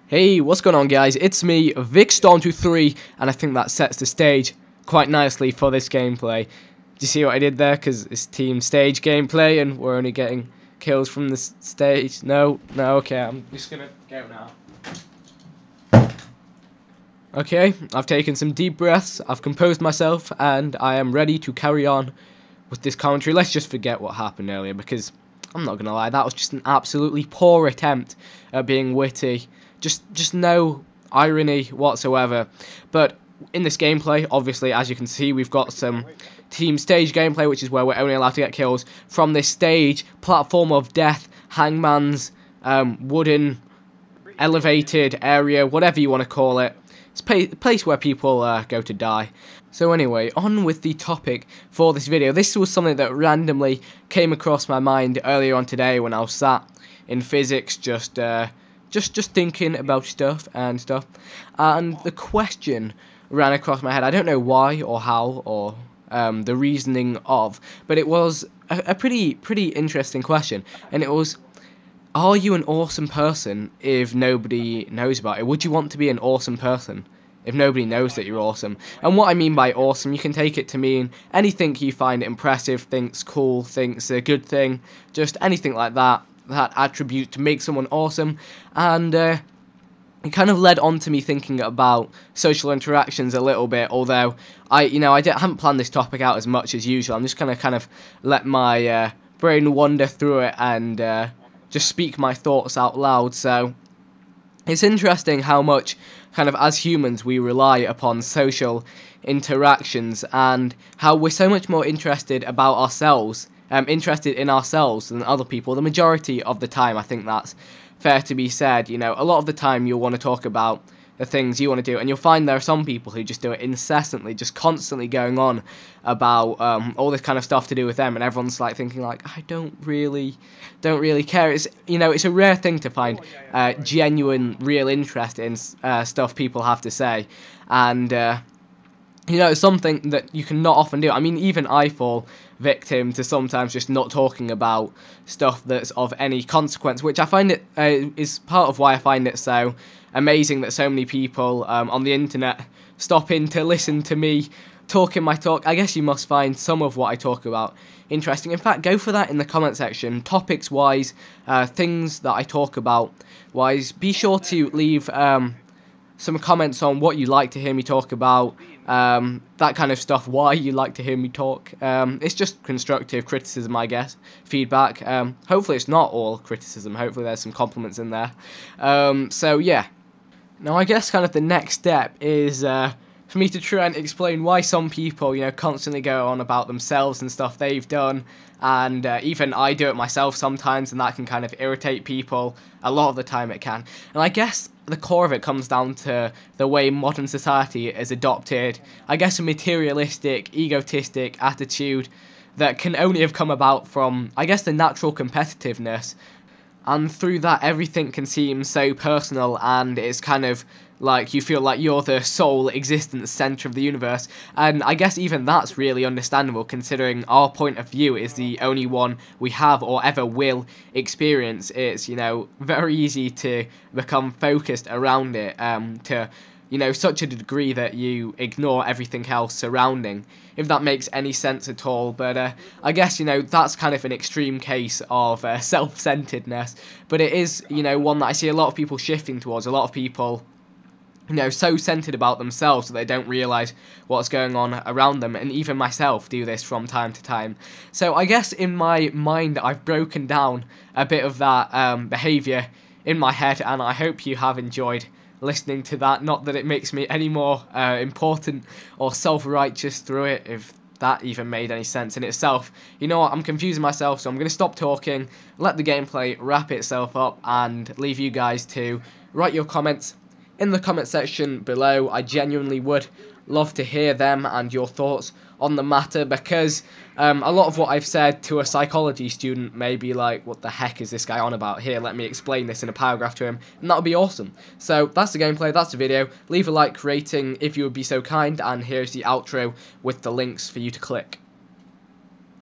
Hey, what's going on guys? It's me, VicStorm23, and I think that sets the stage quite nicely for this gameplay. Do you see what I did there? Because it's team stage gameplay and we're only getting kills from the stage. No, okay, I'm just going to go now. Okay, I've taken some deep breaths, I've composed myself, and I am ready to carry on with this commentary. Let's just forget what happened earlier, because I'm not going to lie, that was just an absolutely poor attempt at being witty. Just no irony whatsoever. But in this gameplay, obviously, as you can see, we've got some team stage gameplay, which is where we're only allowed to get kills from this stage, platform of death, hangman's wooden elevated area, whatever you want to call it. It's a place where people go to die. So anyway, on with the topic for this video. This was something that randomly came across my mind earlier on today when I was sat in physics, just thinking about stuff, and the question ran across my head. I don't know why or how or the reasoning of, but it was a pretty interesting question, and it was, are you an awesome person if nobody knows about it? Would you want to be an awesome person if nobody knows that you're awesome? And what I mean by awesome, you can take it to mean anything you find impressive, thinks cool, thinks a good thing, just anything like that. That attribute to make someone awesome. And it kind of led on to me thinking about social interactions a little bit, although I haven't planned this topic out as much as usual. I'm just gonna kind of let my brain wander through it and just speak my thoughts out loud. So it's interesting how much kind of as humans we rely upon social interactions, and how we're so much more interested about ourselves, interested in ourselves than other people. The majority of the time, I think that's fair to be said. You know, a lot of the time you'll want to talk about the things you want to do, and you'll find there are some people who just do it incessantly, just constantly going on about all this kind of stuff to do with them, and everyone's like thinking like, I don't really care. It's, you know, it's a rare thing to find genuine, real interest in stuff people have to say, and you know, it's something that you can not often do. I mean, even I fall victim to sometimes just not talking about stuff that's of any consequence, which I find it is part of why I find it so amazing that so many people on the internet stop in to listen to me talking my talk. I guess you must find some of what I talk about interesting. In fact, go for that in the comment section, topics wise, things that I talk about wise. Be sure to leave some comments on what you like to hear me talk about, that kind of stuff, why you like to hear me talk. It's just constructive criticism, I guess, feedback. Hopefully it's not all criticism, hopefully there's some compliments in there. So yeah, now I guess kind of the next step is for me to try and explain why some people, you know, constantly go on about themselves and stuff they've done, and even I do it myself sometimes, and that can kind of irritate people. A lot of the time it can. And I guess the core of it comes down to the way modern society has adopted, I guess, a materialistic, egotistic attitude that can only have come about from, I guess, the natural competitiveness. And through that, everything can seem so personal, and it's kind of like you feel like you're the sole existence centre of the universe. And I guess even that's really understandable, considering our point of view is the only one we have or ever will experience. It's, you know, very easy to become focused around it, to, you know, such a degree that you ignore everything else surrounding, if that makes any sense at all. But I guess, you know, that's kind of an extreme case of self-centeredness, but it is, you know, one that I see a lot of people shifting towards. A lot of people, you know, so centered about themselves that they don't realise what's going on around them, and even myself do this from time to time. So I guess in my mind I've broken down a bit of that behaviour in my head, and I hope you have enjoyed listening to that. Not that it makes me any more important or self-righteous through it, if that even made any sense in itself. You know what, I'm confusing myself, so I'm going to stop talking, let the gameplay wrap itself up, and leave you guys to write your comments in the comment section below. I genuinely would love to hear them and your thoughts on the matter, because a lot of what I've said to a psychology student may be like, what the heck is this guy on about? Here, let me explain this in a paragraph to him, and that would be awesome. So that's the gameplay, that's the video. Leave a like rating if you would be so kind, and here's the outro with the links for you to click.